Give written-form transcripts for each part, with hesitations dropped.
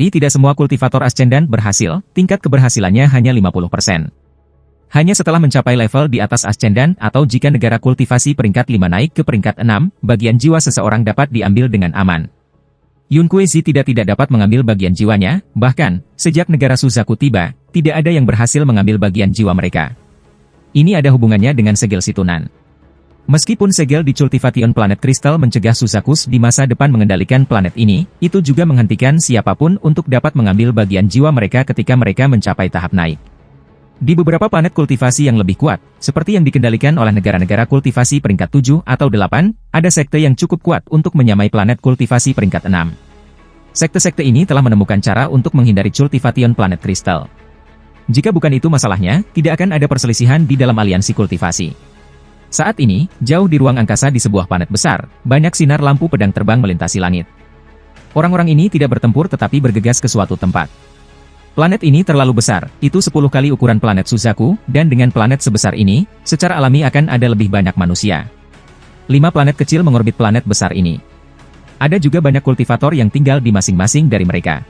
Tetapi tidak semua kultivator ascendant berhasil, tingkat keberhasilannya hanya 50%. Hanya setelah mencapai level di atas ascendant atau jika negara kultivasi peringkat 5 naik ke peringkat 6, bagian jiwa seseorang dapat diambil dengan aman. Yun Kuei-ji tidak dapat mengambil bagian jiwanya, bahkan, sejak negara Suzaku tiba, tidak ada yang berhasil mengambil bagian jiwa mereka. Ini ada hubungannya dengan segel Situnan. Meskipun segel di Cultivation Planet Crystal mencegah Suzakus di masa depan mengendalikan planet ini, itu juga menghentikan siapapun untuk dapat mengambil bagian jiwa mereka ketika mereka mencapai tahap naik. Di beberapa planet kultivasi yang lebih kuat, seperti yang dikendalikan oleh negara-negara kultivasi peringkat 7 atau 8, ada sekte yang cukup kuat untuk menyamai planet kultivasi peringkat 6. Sekte-sekte ini telah menemukan cara untuk menghindari Cultivation Planet Crystal. Jika bukan itu masalahnya, tidak akan ada perselisihan di dalam aliansi kultivasi. Saat ini, jauh di ruang angkasa di sebuah planet besar, banyak sinar lampu pedang terbang melintasi langit. Orang-orang ini tidak bertempur tetapi bergegas ke suatu tempat. Planet ini terlalu besar, itu 10 kali ukuran planet Suzaku, dan dengan planet sebesar ini, secara alami akan ada lebih banyak manusia. 5 planet kecil mengorbit planet besar ini. Ada juga banyak kultivator yang tinggal di masing-masing dari mereka.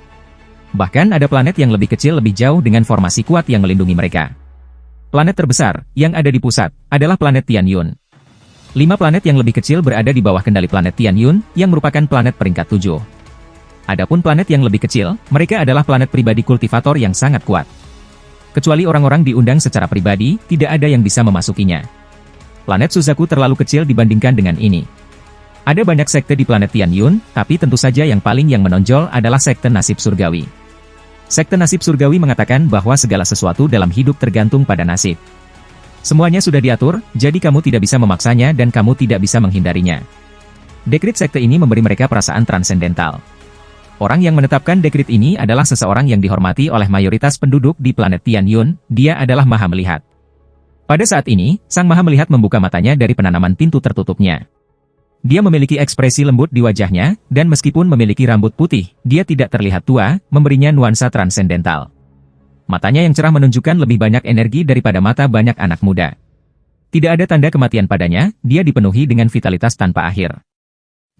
Bahkan ada planet yang lebih kecil lebih jauh dengan formasi kuat yang melindungi mereka. Planet terbesar, yang ada di pusat, adalah planet Tianyun. 5 planet yang lebih kecil berada di bawah kendali planet Tianyun, yang merupakan planet peringkat 7. Adapun planet yang lebih kecil, mereka adalah planet pribadi kultivator yang sangat kuat. Kecuali orang-orang diundang secara pribadi, tidak ada yang bisa memasukinya. Planet Suzaku terlalu kecil dibandingkan dengan ini. Ada banyak sekte di planet Tianyun, tapi tentu saja yang paling menonjol adalah sekte nasib surgawi. Sekte nasib surgawi mengatakan bahwa segala sesuatu dalam hidup tergantung pada nasib. Semuanya sudah diatur, jadi kamu tidak bisa memaksanya dan kamu tidak bisa menghindarinya. Dekrit sekte ini memberi mereka perasaan transendental. Orang yang menetapkan dekrit ini adalah seseorang yang dihormati oleh mayoritas penduduk di planet Tianyun, dia adalah Maha Melihat. Pada saat ini, Sang Maha Melihat membuka matanya dari penanaman pintu tertutupnya. Dia memiliki ekspresi lembut di wajahnya, dan meskipun memiliki rambut putih, dia tidak terlihat tua, memberinya nuansa transendental. Matanya yang cerah menunjukkan lebih banyak energi daripada mata banyak anak muda. Tidak ada tanda kematian padanya, dia dipenuhi dengan vitalitas tanpa akhir.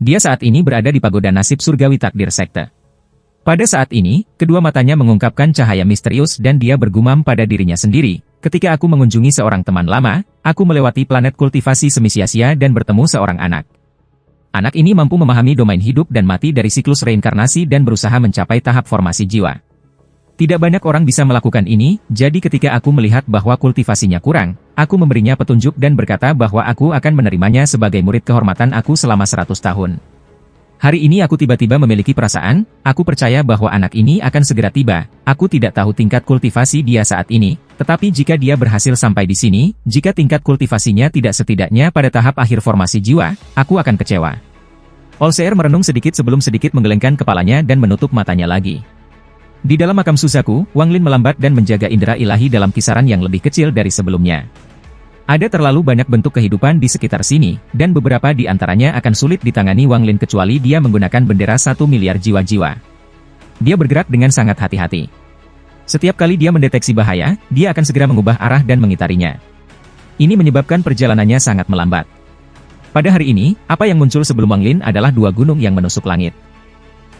Dia saat ini berada di pagoda nasib surgawi takdir sekte. Pada saat ini, kedua matanya mengungkapkan cahaya misterius dan dia bergumam pada dirinya sendiri. Ketika aku mengunjungi seorang teman lama, aku melewati planet kultivasi semi sia-sia dan bertemu seorang anak. Anak ini mampu memahami domain hidup dan mati dari siklus reinkarnasi dan berusaha mencapai tahap formasi jiwa. Tidak banyak orang bisa melakukan ini, jadi ketika aku melihat bahwa kultivasinya kurang, aku memberinya petunjuk dan berkata bahwa aku akan menerimanya sebagai murid kehormatan aku selama 100 tahun. Hari ini aku tiba-tiba memiliki perasaan, aku percaya bahwa anak ini akan segera tiba. Aku tidak tahu tingkat kultivasi dia saat ini, tetapi jika dia berhasil sampai di sini, jika tingkat kultivasinya tidak setidaknya pada tahap akhir formasi jiwa, aku akan kecewa. Olseer merenung sedikit sebelum sedikit menggelengkan kepalanya dan menutup matanya lagi. Di dalam makam Suzaku, Wang Lin melambat dan menjaga indera ilahi dalam kisaran yang lebih kecil dari sebelumnya. Ada terlalu banyak bentuk kehidupan di sekitar sini, dan beberapa di antaranya akan sulit ditangani Wang Lin kecuali dia menggunakan bendera 1 miliar jiwa-jiwa. Dia bergerak dengan sangat hati-hati. Setiap kali dia mendeteksi bahaya, dia akan segera mengubah arah dan mengitarinya. Ini menyebabkan perjalanannya sangat melambat. Pada hari ini, apa yang muncul sebelum Wang Lin adalah 2 gunung yang menusuk langit.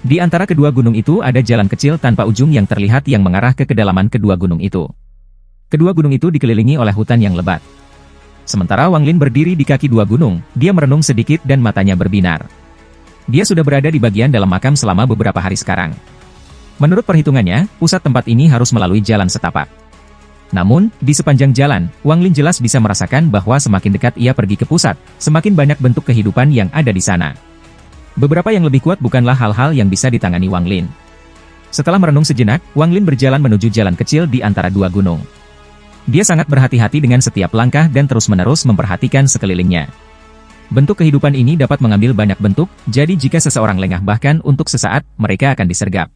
Di antara kedua gunung itu ada jalan kecil tanpa ujung yang terlihat yang mengarah ke kedalaman kedua gunung itu. Kedua gunung itu dikelilingi oleh hutan yang lebat. Sementara Wang Lin berdiri di kaki 2 gunung, dia merenung sedikit dan matanya berbinar. Dia sudah berada di bagian dalam makam selama beberapa hari sekarang. Menurut perhitungannya, pusat tempat ini harus melalui jalan setapak. Namun, di sepanjang jalan, Wang Lin jelas bisa merasakan bahwa semakin dekat ia pergi ke pusat, semakin banyak bentuk kehidupan yang ada di sana. Beberapa yang lebih kuat bukanlah hal-hal yang bisa ditangani Wang Lin. Setelah merenung sejenak, Wang Lin berjalan menuju jalan kecil di antara 2 gunung. Dia sangat berhati-hati dengan setiap langkah dan terus-menerus memperhatikan sekelilingnya. Bentuk kehidupan ini dapat mengambil banyak bentuk, jadi jika seseorang lengah bahkan untuk sesaat, mereka akan disergap.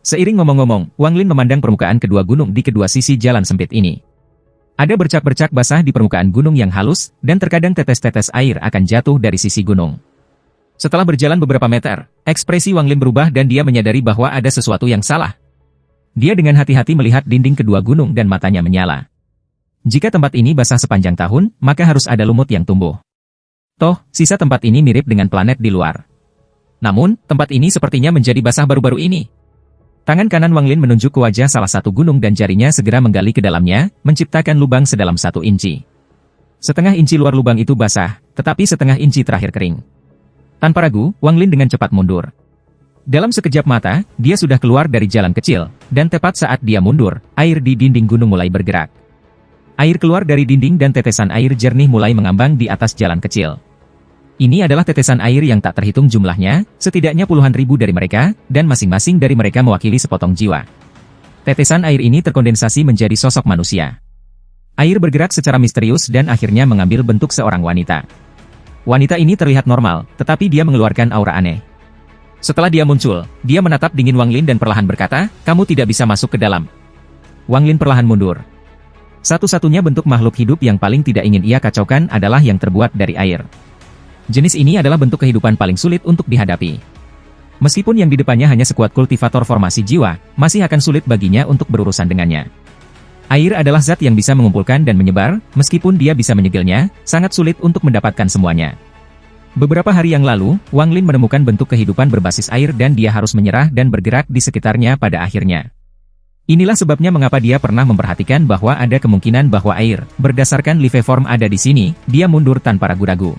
Seiring ngomong-ngomong, Wang Lin memandang permukaan kedua gunung di kedua sisi jalan sempit ini. Ada bercak-bercak basah di permukaan gunung yang halus, dan terkadang tetes-tetes air akan jatuh dari sisi gunung. Setelah berjalan beberapa meter, ekspresi Wang Lin berubah dan dia menyadari bahwa ada sesuatu yang salah. Dia dengan hati-hati melihat dinding kedua gunung dan matanya menyala. Jika tempat ini basah sepanjang tahun, maka harus ada lumut yang tumbuh. Toh, sisa tempat ini mirip dengan planet di luar. Namun, tempat ini sepertinya menjadi basah baru-baru ini. Tangan kanan Wang Lin menunjuk ke wajah salah satu gunung dan jarinya segera menggali ke dalamnya, menciptakan lubang sedalam 1 inci. Setengah inci luar lubang itu basah, tetapi setengah inci terakhir kering. Tanpa ragu, Wang Lin dengan cepat mundur. Dalam sekejap mata, dia sudah keluar dari jalan kecil, dan tepat saat dia mundur, air di dinding gunung mulai bergerak. Air keluar dari dinding dan tetesan air jernih mulai mengambang di atas jalan kecil. Ini adalah tetesan air yang tak terhitung jumlahnya, setidaknya puluhan ribu dari mereka, dan masing-masing dari mereka mewakili sepotong jiwa. Tetesan air ini terkondensasi menjadi sosok manusia. Air bergerak secara misterius dan akhirnya mengambil bentuk seorang wanita. Wanita ini terlihat normal, tetapi dia mengeluarkan aura aneh. Setelah dia muncul, dia menatap dingin Wang Lin dan perlahan berkata, "Kamu tidak bisa masuk ke dalam." Wang Lin perlahan mundur. Satu-satunya bentuk makhluk hidup yang paling tidak ingin ia kacaukan adalah yang terbuat dari air. Jenis ini adalah bentuk kehidupan paling sulit untuk dihadapi. Meskipun yang di depannya hanya sekuat kultivator formasi jiwa, masih akan sulit baginya untuk berurusan dengannya. Air adalah zat yang bisa mengumpulkan dan menyebar, meskipun dia bisa menyegilnya, sangat sulit untuk mendapatkan semuanya. Beberapa hari yang lalu, Wang Lin menemukan bentuk kehidupan berbasis air dan dia harus menyerah dan bergerak di sekitarnya pada akhirnya. Inilah sebabnya mengapa dia pernah memperhatikan bahwa ada kemungkinan bahwa air, berdasarkan life form ada di sini, dia mundur tanpa ragu-ragu.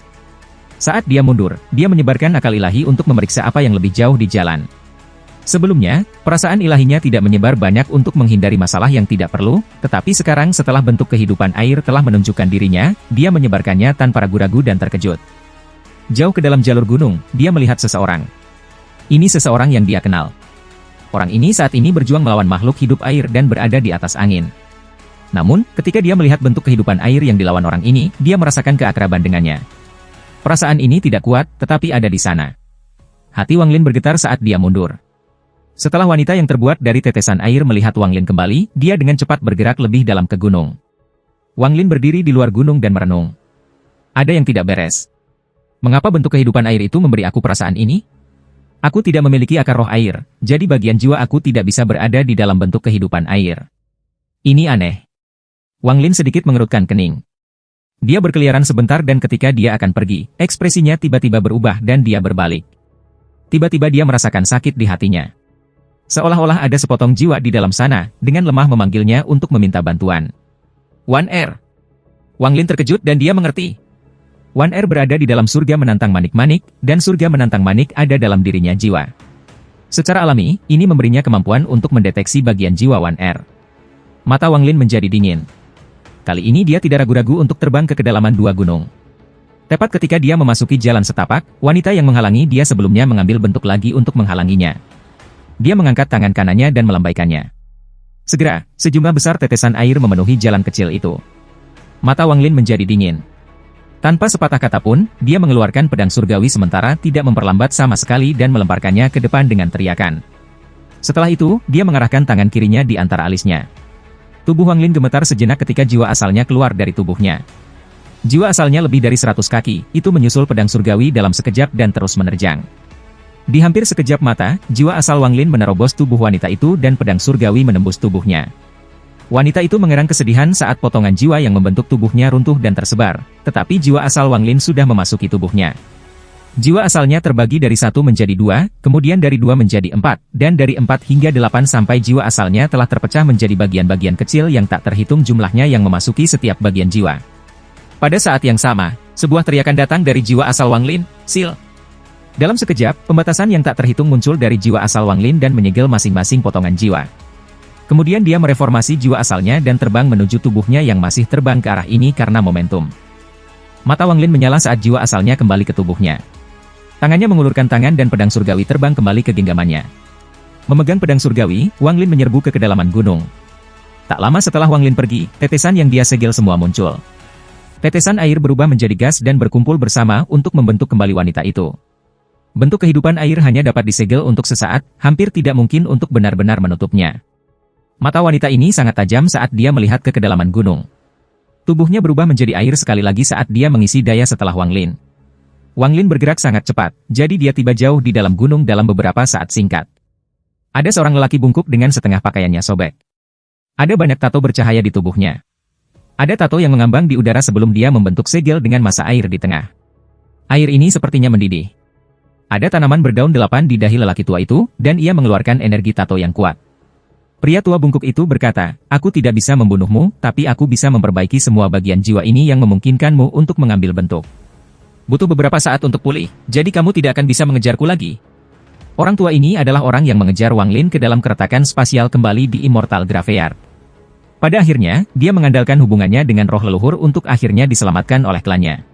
Saat dia mundur, dia menyebarkan akal ilahi untuk memeriksa apa yang lebih jauh di jalan. Sebelumnya, perasaan ilahinya tidak menyebar banyak untuk menghindari masalah yang tidak perlu, tetapi sekarang setelah bentuk kehidupan air telah menunjukkan dirinya, dia menyebarkannya tanpa ragu-ragu dan terkejut. Jauh ke dalam jalur gunung, dia melihat seseorang. Ini seseorang yang dia kenal. Orang ini saat ini berjuang melawan makhluk hidup air dan berada di atas angin. Namun, ketika dia melihat bentuk kehidupan air yang dilawan orang ini, dia merasakan keakraban dengannya. Perasaan ini tidak kuat, tetapi ada di sana. Hati Wang Lin bergetar saat dia mundur. Setelah wanita yang terbuat dari tetesan air melihat Wang Lin kembali, dia dengan cepat bergerak lebih dalam ke gunung. Wang Lin berdiri di luar gunung dan merenung. Ada yang tidak beres. Mengapa bentuk kehidupan air itu memberi aku perasaan ini? Aku tidak memiliki akar roh air, jadi bagian jiwa aku tidak bisa berada di dalam bentuk kehidupan air. Ini aneh. Wang Lin sedikit mengerutkan kening. Dia berkeliaran sebentar dan ketika dia akan pergi, ekspresinya tiba-tiba berubah dan dia berbalik. Tiba-tiba dia merasakan sakit di hatinya. Seolah-olah ada sepotong jiwa di dalam sana, dengan lemah memanggilnya untuk meminta bantuan. Wan Er. Wang Lin terkejut dan dia mengerti. Wan Er berada di dalam surga menantang manik-manik, dan surga menantang manik ada dalam dirinya jiwa. Secara alami, ini memberinya kemampuan untuk mendeteksi bagian jiwa Wan Er. Mata Wang Lin menjadi dingin. Kali ini dia tidak ragu-ragu untuk terbang ke kedalaman 2 gunung. Tepat ketika dia memasuki jalan setapak, wanita yang menghalangi dia sebelumnya mengambil bentuk lagi untuk menghalanginya. Dia mengangkat tangan kanannya dan melambaikannya. Segera, sejumlah besar tetesan air memenuhi jalan kecil itu. Mata Wang Lin menjadi dingin. Tanpa sepatah kata pun, dia mengeluarkan pedang surgawi sementara tidak memperlambat sama sekali dan melemparkannya ke depan dengan teriakan. Setelah itu, dia mengarahkan tangan kirinya di antara alisnya. Tubuh Wang Lin gemetar sejenak ketika jiwa asalnya keluar dari tubuhnya. Jiwa asalnya lebih dari 100 kaki, itu menyusul pedang surgawi dalam sekejap dan terus menerjang. Di hampir sekejap mata, jiwa asal Wang Lin menerobos tubuh wanita itu dan pedang surgawi menembus tubuhnya. Wanita itu mengerang kesedihan saat potongan jiwa yang membentuk tubuhnya runtuh dan tersebar, tetapi jiwa asal Wang Lin sudah memasuki tubuhnya. Jiwa asalnya terbagi dari 1 menjadi 2, kemudian dari 2 menjadi 4, dan dari 4 hingga 8 sampai jiwa asalnya telah terpecah menjadi bagian-bagian kecil yang tak terhitung jumlahnya yang memasuki setiap bagian jiwa. Pada saat yang sama, sebuah teriakan datang dari jiwa asal Wang Lin, "Sil!" Dalam sekejap, pembatasan yang tak terhitung muncul dari jiwa asal Wang Lin dan menyegel masing-masing potongan jiwa. Kemudian dia mereformasi jiwa asalnya dan terbang menuju tubuhnya yang masih terbang ke arah ini karena momentum. Mata Wang Lin menyala saat jiwa asalnya kembali ke tubuhnya. Tangannya mengulurkan tangan dan pedang surgawi terbang kembali ke genggamannya. Memegang pedang surgawi, Wang Lin menyerbu ke kedalaman gunung. Tak lama setelah Wang Lin pergi, tetesan yang dia segel semua muncul. Tetesan air berubah menjadi gas dan berkumpul bersama untuk membentuk kembali wanita itu. Bentuk kehidupan air hanya dapat disegel untuk sesaat, hampir tidak mungkin untuk benar-benar menutupnya. Mata wanita ini sangat tajam saat dia melihat ke kedalaman gunung. Tubuhnya berubah menjadi air sekali lagi saat dia mengisi daya setelah Wang Lin. Wang Lin bergerak sangat cepat, jadi dia tiba jauh di dalam gunung dalam beberapa saat singkat. Ada seorang lelaki bungkuk dengan setengah pakaiannya sobek. Ada banyak tato bercahaya di tubuhnya. Ada tato yang mengambang di udara sebelum dia membentuk segel dengan masa air di tengah. Air ini sepertinya mendidih. Ada tanaman berdaun 8 di dahi lelaki tua itu, dan ia mengeluarkan energi tato yang kuat. Pria tua bungkuk itu berkata, aku tidak bisa membunuhmu, tapi aku bisa memperbaiki semua bagian jiwa ini yang memungkinkanmu untuk mengambil bentuk. Butuh beberapa saat untuk pulih, jadi kamu tidak akan bisa mengejarku lagi. Orang tua ini adalah orang yang mengejar Wang Lin ke dalam keretakan spasial kembali di Immortal Graveyard. Pada akhirnya, dia mengandalkan hubungannya dengan roh leluhur untuk akhirnya diselamatkan oleh klannya.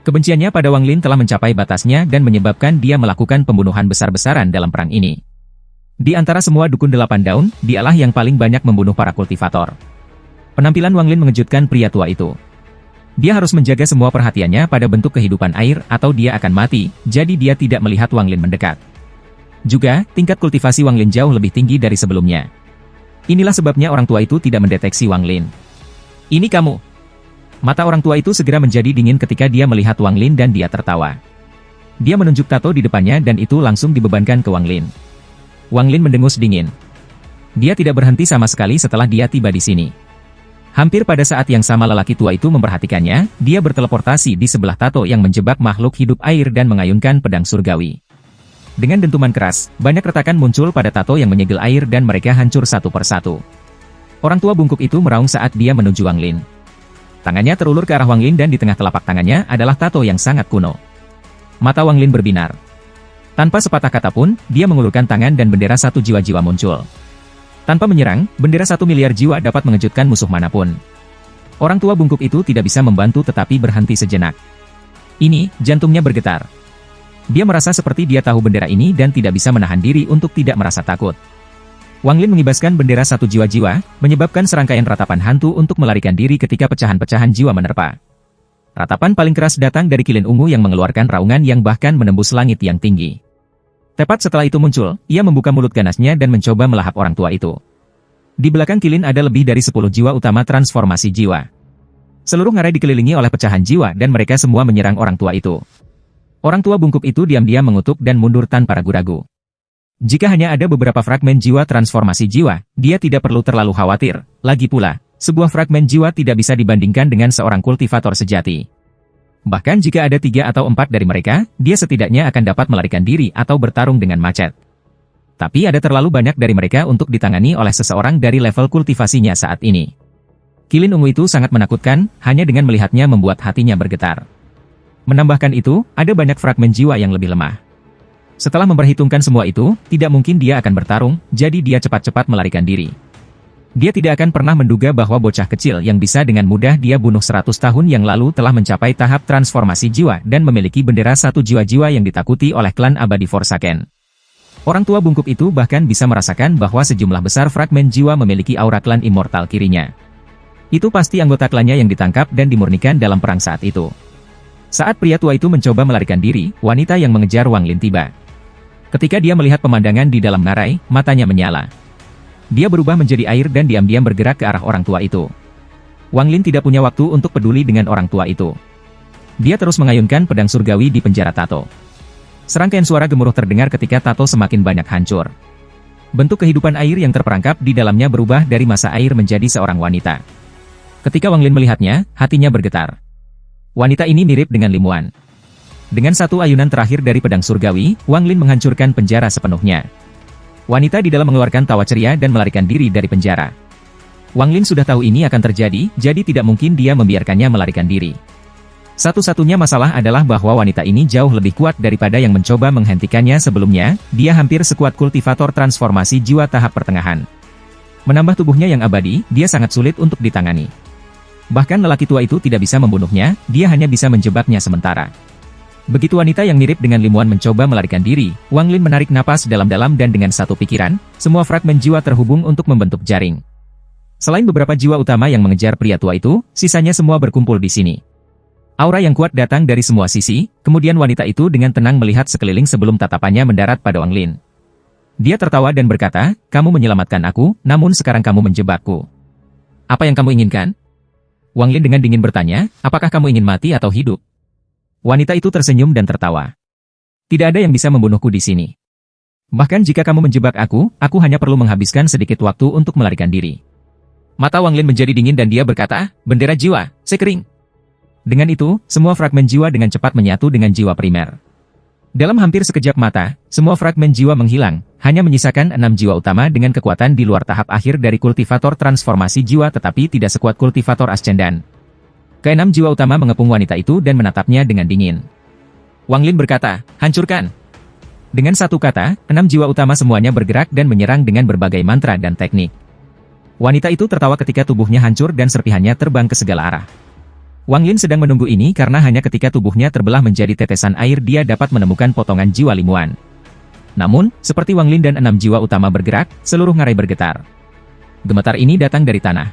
Kebenciannya pada Wang Lin telah mencapai batasnya dan menyebabkan dia melakukan pembunuhan besar-besaran dalam perang ini. Di antara semua dukun 8 daun, dialah yang paling banyak membunuh para kultivator. Penampilan Wang Lin mengejutkan pria tua itu. Dia harus menjaga semua perhatiannya pada bentuk kehidupan air atau dia akan mati, jadi dia tidak melihat Wang Lin mendekat. Juga, tingkat kultivasi Wang Lin jauh lebih tinggi dari sebelumnya. Inilah sebabnya orang tua itu tidak mendeteksi Wang Lin. Ini kamu. Mata orang tua itu segera menjadi dingin ketika dia melihat Wang Lin dan dia tertawa. Dia menunjuk tato di depannya dan itu langsung dibebankan ke Wang Lin. Wang Lin mendengus dingin. Dia tidak berhenti sama sekali setelah dia tiba di sini. Hampir pada saat yang sama lelaki tua itu memperhatikannya, dia berteleportasi di sebelah tato yang menjebak makhluk hidup air dan mengayunkan pedang surgawi. Dengan dentuman keras, banyak retakan muncul pada tato yang menyegel air dan mereka hancur satu persatu. Orang tua bungkuk itu meraung saat dia menuju Wang Lin. Tangannya terulur ke arah Wang Lin dan di tengah telapak tangannya adalah tato yang sangat kuno. Mata Wang Lin berbinar. Tanpa sepatah kata pun, dia mengulurkan tangan dan bendera 1 jiwa-jiwa muncul. Tanpa menyerang, bendera 1 miliar jiwa dapat mengejutkan musuh manapun. Orang tua bungkuk itu tidak bisa membantu tetapi berhenti sejenak. Ini, jantungnya bergetar. Dia merasa seperti dia tahu bendera ini dan tidak bisa menahan diri untuk tidak merasa takut. Wang Lin mengibaskan bendera 1 jiwa-jiwa, menyebabkan serangkaian ratapan hantu untuk melarikan diri ketika pecahan-pecahan jiwa menerpa. Ratapan paling keras datang dari kilin ungu yang mengeluarkan raungan yang bahkan menembus langit yang tinggi. Tepat setelah itu muncul, ia membuka mulut ganasnya dan mencoba melahap orang tua itu. Di belakang kilin ada lebih dari 10 jiwa utama transformasi jiwa. Seluruh ngarai dikelilingi oleh pecahan jiwa dan mereka semua menyerang orang tua itu. Orang tua bungkuk itu diam-diam mengutuk dan mundur tanpa ragu-ragu. Jika hanya ada beberapa fragmen jiwa transformasi jiwa, dia tidak perlu terlalu khawatir. Lagi pula, sebuah fragmen jiwa tidak bisa dibandingkan dengan seorang kultivator sejati. Bahkan jika ada 3 atau 4 dari mereka, dia setidaknya akan dapat melarikan diri atau bertarung dengan macet. Tapi ada terlalu banyak dari mereka untuk ditangani oleh seseorang dari level kultivasinya saat ini. Kilin ungu itu sangat menakutkan, hanya dengan melihatnya membuat hatinya bergetar. Menambahkan itu, ada banyak fragmen jiwa yang lebih lemah. Setelah memperhitungkan semua itu, tidak mungkin dia akan bertarung, jadi dia cepat-cepat melarikan diri. Dia tidak akan pernah menduga bahwa bocah kecil yang bisa dengan mudah dia bunuh 100 tahun yang lalu telah mencapai tahap transformasi jiwa dan memiliki bendera 1 jiwa-jiwa yang ditakuti oleh klan abadi Forsaken. Orang tua bungkuk itu bahkan bisa merasakan bahwa sejumlah besar fragmen jiwa memiliki aura klan immortal kirinya. Itu pasti anggota klannya yang ditangkap dan dimurnikan dalam perang saat itu. Saat pria tua itu mencoba melarikan diri, wanita yang mengejar Wang Lin tiba. Ketika dia melihat pemandangan di dalam ngarai, matanya menyala. Dia berubah menjadi air dan diam-diam bergerak ke arah orang tua itu. Wang Lin tidak punya waktu untuk peduli dengan orang tua itu. Dia terus mengayunkan pedang surgawi di penjara tato. Serangkaian suara gemuruh terdengar ketika tato semakin banyak hancur. Bentuk kehidupan air yang terperangkap di dalamnya berubah dari masa air menjadi seorang wanita. Ketika Wang Lin melihatnya, hatinya bergetar. Wanita ini mirip dengan Li Muan. Dengan satu ayunan terakhir dari pedang surgawi, Wang Lin menghancurkan penjara sepenuhnya. Wanita di dalam mengeluarkan tawa ceria dan melarikan diri dari penjara. Wang Lin sudah tahu ini akan terjadi, jadi tidak mungkin dia membiarkannya melarikan diri. Satu-satunya masalah adalah bahwa wanita ini jauh lebih kuat daripada yang mencoba menghentikannya sebelumnya, dia hampir sekuat kultivator transformasi jiwa tahap pertengahan. Menambah tubuhnya yang abadi, dia sangat sulit untuk ditangani. Bahkan lelaki tua itu tidak bisa membunuhnya, dia hanya bisa menjebaknya sementara. Begitu wanita yang mirip dengan Li Muan mencoba melarikan diri, Wang Lin menarik napas dalam-dalam dan dengan satu pikiran, semua fragmen jiwa terhubung untuk membentuk jaring. Selain beberapa jiwa utama yang mengejar pria tua itu, sisanya semua berkumpul di sini. Aura yang kuat datang dari semua sisi, kemudian wanita itu dengan tenang melihat sekeliling sebelum tatapannya mendarat pada Wang Lin. Dia tertawa dan berkata, kamu menyelamatkan aku, namun sekarang kamu menjebakku. Apa yang kamu inginkan? Wang Lin dengan dingin bertanya, apakah kamu ingin mati atau hidup? Wanita itu tersenyum dan tertawa. Tidak ada yang bisa membunuhku di sini. Bahkan jika kamu menjebak aku hanya perlu menghabiskan sedikit waktu untuk melarikan diri. Mata Wang Lin menjadi dingin dan dia berkata, bendera jiwa, sekering. Dengan itu, semua fragmen jiwa dengan cepat menyatu dengan jiwa primer. Dalam hampir sekejap mata, semua fragmen jiwa menghilang, hanya menyisakan 6 jiwa utama dengan kekuatan di luar tahap akhir dari kultivator transformasi jiwa tetapi tidak sekuat kultivator Ascendan. Keenam jiwa utama mengepung wanita itu dan menatapnya dengan dingin. Wang Lin berkata, hancurkan. Dengan satu kata, 6 jiwa utama semuanya bergerak dan menyerang dengan berbagai mantra dan teknik. Wanita itu tertawa ketika tubuhnya hancur dan serpihannya terbang ke segala arah. Wang Lin sedang menunggu ini karena hanya ketika tubuhnya terbelah menjadi tetesan air dia dapat menemukan potongan jiwa Limuan. Namun, seperti Wang Lin dan 6 jiwa utama bergerak, seluruh ngarai bergetar. Gemetar ini datang dari tanah.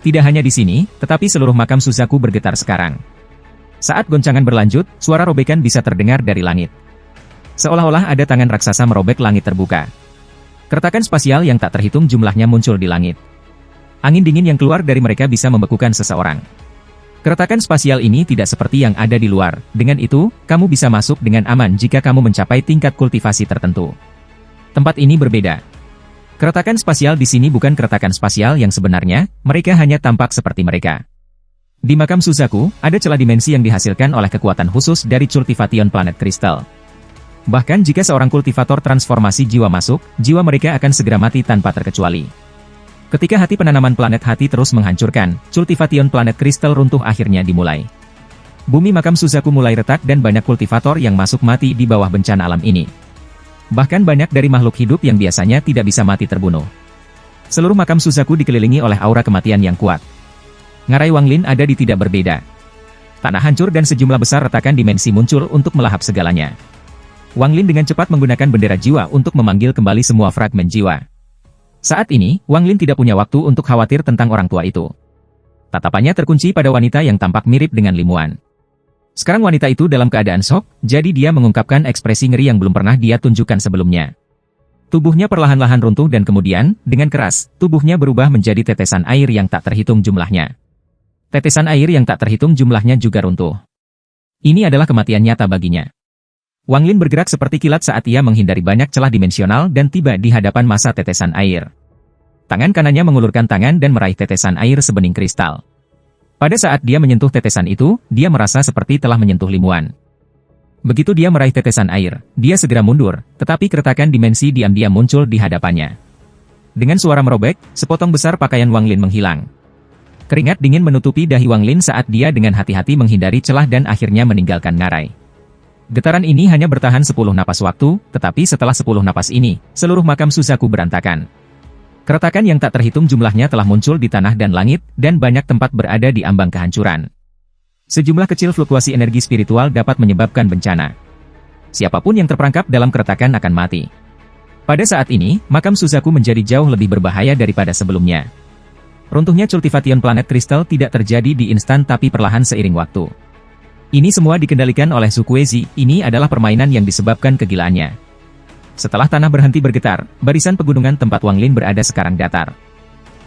Tidak hanya di sini, tetapi seluruh makam Suzaku bergetar sekarang. Saat goncangan berlanjut, suara robekan bisa terdengar dari langit. Seolah-olah ada tangan raksasa merobek langit terbuka. Keretakan spasial yang tak terhitung jumlahnya muncul di langit. Angin dingin yang keluar dari mereka bisa membekukan seseorang. Keretakan spasial ini tidak seperti yang ada di luar, dengan itu, kamu bisa masuk dengan aman jika kamu mencapai tingkat kultivasi tertentu. Tempat ini berbeda. Keretakan spasial di sini bukan keretakan spasial yang sebenarnya, mereka hanya tampak seperti mereka. Di makam Suzaku, ada celah dimensi yang dihasilkan oleh kekuatan khusus dari cultivation planet kristal. Bahkan jika seorang kultivator transformasi jiwa masuk, jiwa mereka akan segera mati tanpa terkecuali. Ketika hati penanaman planet hati terus menghancurkan, cultivation planet kristal runtuh akhirnya dimulai. Bumi makam Suzaku mulai retak dan banyak kultivator yang masuk mati di bawah bencana alam ini. Bahkan banyak dari makhluk hidup yang biasanya tidak bisa mati terbunuh. Seluruh makam Suzaku dikelilingi oleh aura kematian yang kuat. Ngarai Wang Lin ada di tidak berbeda. Tanah hancur dan sejumlah besar retakan dimensi muncul untuk melahap segalanya. Wang Lin dengan cepat menggunakan bendera jiwa untuk memanggil kembali semua fragmen jiwa. Saat ini, Wang Lin tidak punya waktu untuk khawatir tentang orang tua itu. Tatapannya terkunci pada wanita yang tampak mirip dengan Limuan. Sekarang wanita itu dalam keadaan shock, jadi dia mengungkapkan ekspresi ngeri yang belum pernah dia tunjukkan sebelumnya. Tubuhnya perlahan-lahan runtuh dan kemudian, dengan keras, tubuhnya berubah menjadi tetesan air yang tak terhitung jumlahnya. Tetesan air yang tak terhitung jumlahnya juga runtuh. Ini adalah kematian nyata baginya. Wang Lin bergerak seperti kilat saat ia menghindari banyak celah dimensional dan tiba di hadapan masa tetesan air. Tangan kanannya mengulurkan tangan dan meraih tetesan air sebening kristal. Pada saat dia menyentuh tetesan itu, dia merasa seperti telah menyentuh Limuan. Begitu dia meraih tetesan air, dia segera mundur, tetapi keretakan dimensi diam-diam muncul di hadapannya. Dengan suara merobek, sepotong besar pakaian Wang Lin menghilang. Keringat dingin menutupi dahi Wang Lin saat dia dengan hati-hati menghindari celah dan akhirnya meninggalkan ngarai. Getaran ini hanya bertahan 10 napas waktu, tetapi setelah 10 napas ini, seluruh makam Suzaku berantakan. Keretakan yang tak terhitung jumlahnya telah muncul di tanah dan langit, dan banyak tempat berada di ambang kehancuran. Sejumlah kecil fluktuasi energi spiritual dapat menyebabkan bencana. Siapapun yang terperangkap dalam keretakan akan mati. Pada saat ini, makam Suzaku menjadi jauh lebih berbahaya daripada sebelumnya. Runtuhnya cultivation planet kristal tidak terjadi di instan tapi perlahan seiring waktu. Ini semua dikendalikan oleh suku Ezi, ini adalah permainan yang disebabkan kegilaannya. Setelah tanah berhenti bergetar, barisan pegunungan tempat Wang Lin berada sekarang datar.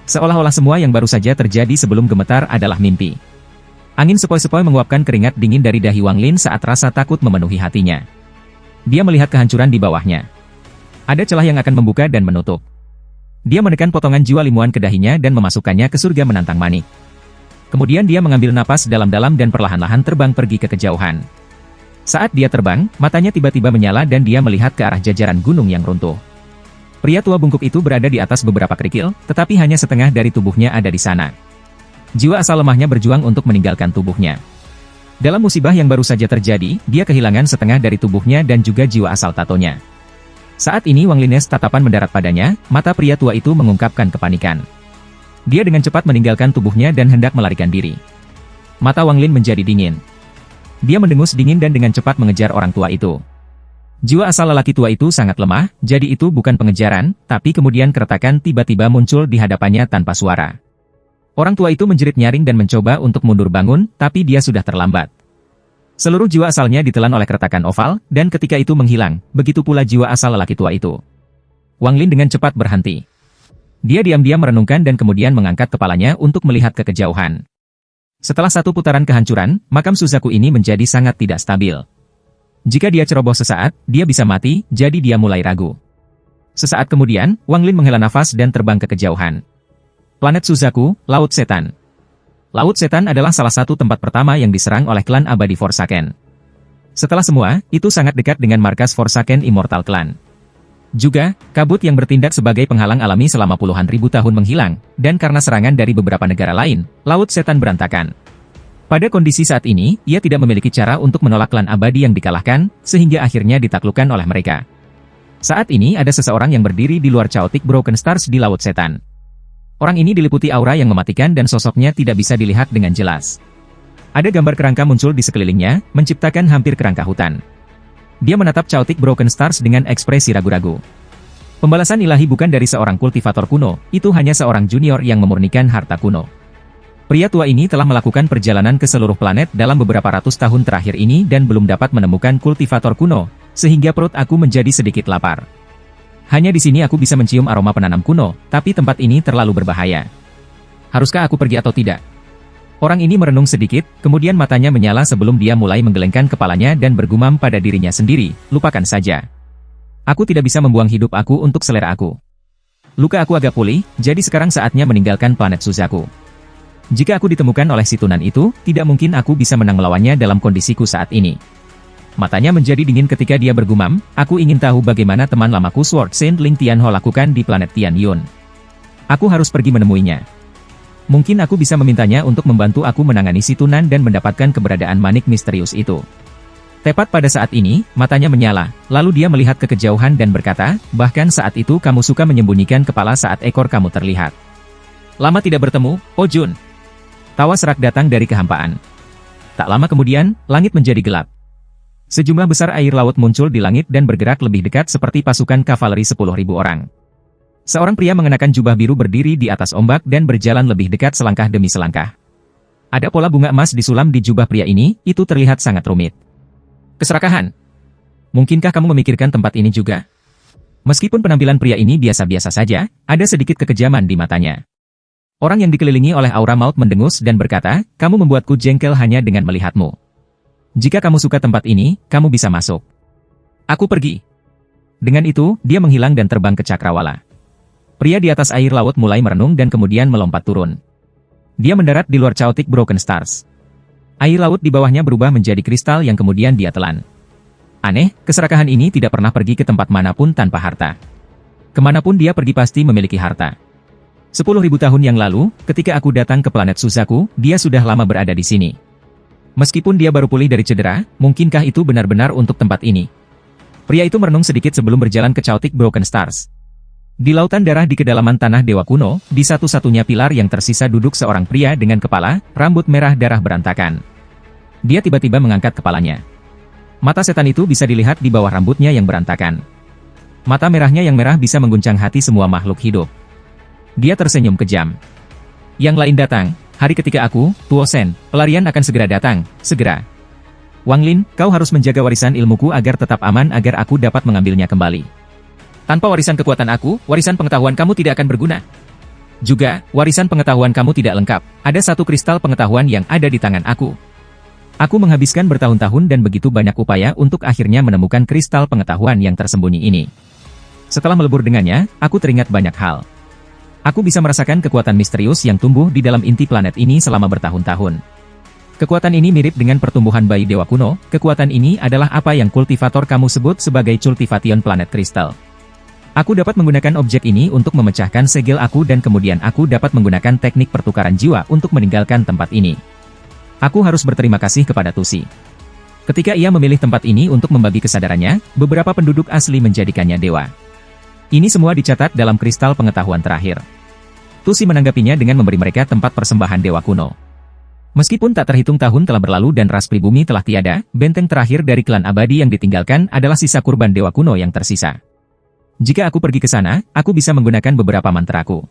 Seolah-olah semua yang baru saja terjadi sebelum gemetar adalah mimpi. Angin sepoi-sepoi menguapkan keringat dingin dari dahi Wang Lin saat rasa takut memenuhi hatinya. Dia melihat kehancuran di bawahnya. Ada celah yang akan membuka dan menutup. Dia menekan potongan jiwa Limuan ke dahinya dan memasukkannya ke surga menantang manik. Kemudian dia mengambil napas dalam-dalam dan perlahan-lahan terbang pergi ke kejauhan. Saat dia terbang, matanya tiba-tiba menyala dan dia melihat ke arah jajaran gunung yang runtuh. Pria tua bungkuk itu berada di atas beberapa kerikil, tetapi hanya setengah dari tubuhnya ada di sana. Jiwa asal lemahnya berjuang untuk meninggalkan tubuhnya. Dalam musibah yang baru saja terjadi, dia kehilangan setengah dari tubuhnya dan juga jiwa asal tatonya. Saat ini Wang Lin's tatapan mendarat padanya, mata pria tua itu mengungkapkan kepanikan. Dia dengan cepat meninggalkan tubuhnya dan hendak melarikan diri. Mata Wang Lin menjadi dingin. Dia mendengus dingin dan dengan cepat mengejar orang tua itu. Jiwa asal lelaki tua itu sangat lemah, jadi itu bukan pengejaran, tapi kemudian keretakan tiba-tiba muncul di hadapannya tanpa suara. Orang tua itu menjerit nyaring dan mencoba untuk mundur bangun, tapi dia sudah terlambat. Seluruh jiwa asalnya ditelan oleh keretakan oval, dan ketika itu menghilang, begitu pula jiwa asal lelaki tua itu. Wang Lin dengan cepat berhenti. Dia diam-diam merenungkan dan kemudian mengangkat kepalanya untuk melihat ke kejauhan. Setelah satu putaran kehancuran, makam Suzaku ini menjadi sangat tidak stabil. Jika dia ceroboh sesaat, dia bisa mati, jadi dia mulai ragu. Sesaat kemudian, Wang Lin menghela nafas dan terbang ke kejauhan. Planet Suzaku, Laut Setan. Laut Setan adalah salah satu tempat pertama yang diserang oleh klan abadi Forsaken. Setelah semua, itu sangat dekat dengan markas Forsaken Immortal Clan. Juga, kabut yang bertindak sebagai penghalang alami selama puluhan ribu tahun menghilang, dan karena serangan dari beberapa negara lain, Laut Setan berantakan. Pada kondisi saat ini, ia tidak memiliki cara untuk menolak klan abadi yang dikalahkan, sehingga akhirnya ditaklukkan oleh mereka. Saat ini ada seseorang yang berdiri di luar Chaotic Broken Stars di Laut Setan. Orang ini diliputi aura yang mematikan dan sosoknya tidak bisa dilihat dengan jelas. Ada gambar kerangka muncul di sekelilingnya, menciptakan hampir kerangka hutan. Dia menatap Chaotic Broken Stars dengan ekspresi ragu-ragu. Pembalasan ilahi bukan dari seorang kultivator kuno, itu hanya seorang junior yang memurnikan harta kuno. Pria tua ini telah melakukan perjalanan ke seluruh planet dalam beberapa ratus tahun terakhir ini dan belum dapat menemukan kultivator kuno, sehingga perut aku menjadi sedikit lapar. Hanya di sini aku bisa mencium aroma penanam kuno, tapi tempat ini terlalu berbahaya. Haruskah aku pergi atau tidak? Orang ini merenung sedikit, kemudian matanya menyala sebelum dia mulai menggelengkan kepalanya dan bergumam pada dirinya sendiri, lupakan saja. Aku tidak bisa membuang hidup aku untuk selera aku. Luka aku agak pulih, jadi sekarang saatnya meninggalkan planet Suzaku. Jika aku ditemukan oleh si Tunan itu, tidak mungkin aku bisa menang melawannya dalam kondisiku saat ini. Matanya menjadi dingin ketika dia bergumam, aku ingin tahu bagaimana teman lamaku Sword Saint Ling Tianho lakukan di planet Tianyun. Aku harus pergi menemuinya. Mungkin aku bisa memintanya untuk membantu aku menangani si Tunan dan mendapatkan keberadaan manik misterius itu. Tepat pada saat ini, matanya menyala, lalu dia melihat ke kejauhan dan berkata, bahkan saat itu kamu suka menyembunyikan kepala saat ekor kamu terlihat. Lama tidak bertemu, Oh Jun. Tawa serak datang dari kehampaan. Tak lama kemudian, langit menjadi gelap. Sejumlah besar air laut muncul di langit dan bergerak lebih dekat seperti pasukan kavaleri 10.000 orang. Seorang pria mengenakan jubah biru berdiri di atas ombak dan berjalan lebih dekat selangkah demi selangkah. Ada pola bunga emas disulam di jubah pria ini, itu terlihat sangat rumit. Keserakahan. Mungkinkah kamu memikirkan tempat ini juga? Meskipun penampilan pria ini biasa-biasa saja, ada sedikit kekejaman di matanya. Orang yang dikelilingi oleh aura maut mendengus dan berkata, kamu membuatku jengkel hanya dengan melihatmu. Jika kamu suka tempat ini, kamu bisa masuk. Aku pergi. Dengan itu, dia menghilang dan terbang ke cakrawala. Pria di atas air laut mulai merenung dan kemudian melompat turun. Dia mendarat di luar Chaotic Broken Stars. Air laut di bawahnya berubah menjadi kristal yang kemudian dia telan. Aneh, keserakahan ini tidak pernah pergi ke tempat manapun tanpa harta. Kemanapun dia pergi pasti memiliki harta. 10.000 tahun yang lalu, ketika aku datang ke planet Suzaku, dia sudah lama berada di sini. Meskipun dia baru pulih dari cedera, mungkinkah itu benar-benar untuk tempat ini? Pria itu merenung sedikit sebelum berjalan ke Chaotic Broken Stars. Di lautan darah di kedalaman tanah dewa kuno, di satu-satunya pilar yang tersisa duduk seorang pria dengan kepala, rambut merah darah berantakan. Dia tiba-tiba mengangkat kepalanya. Mata setan itu bisa dilihat di bawah rambutnya yang berantakan. Mata merahnya yang merah bisa mengguncang hati semua makhluk hidup. Dia tersenyum kejam. Yang lain datang, hari ketika aku, Tuo Sen, pelarian akan segera datang, segera. Wang Lin, kau harus menjaga warisan ilmuku agar tetap aman agar aku dapat mengambilnya kembali. Tanpa warisan kekuatan aku, warisan pengetahuan kamu tidak akan berguna. Juga, warisan pengetahuan kamu tidak lengkap, ada satu kristal pengetahuan yang ada di tangan aku. Aku menghabiskan bertahun-tahun dan begitu banyak upaya untuk akhirnya menemukan kristal pengetahuan yang tersembunyi ini. Setelah melebur dengannya, aku teringat banyak hal. Aku bisa merasakan kekuatan misterius yang tumbuh di dalam inti planet ini selama bertahun-tahun. Kekuatan ini mirip dengan pertumbuhan bayi dewa kuno, kekuatan ini adalah apa yang kultivator kamu sebut sebagai cultivation planet crystal. Aku dapat menggunakan objek ini untuk memecahkan segel aku dan kemudian aku dapat menggunakan teknik pertukaran jiwa untuk meninggalkan tempat ini. Aku harus berterima kasih kepada Tusi. Ketika ia memilih tempat ini untuk membagi kesadarannya, beberapa penduduk asli menjadikannya dewa. Ini semua dicatat dalam kristal pengetahuan terakhir. Tusi menanggapinya dengan memberi mereka tempat persembahan dewa kuno. Meskipun tak terhitung tahun telah berlalu dan ras pribumi telah tiada, benteng terakhir dari klan abadi yang ditinggalkan adalah sisa kurban dewa kuno yang tersisa. Jika aku pergi ke sana, aku bisa menggunakan beberapa mantraku.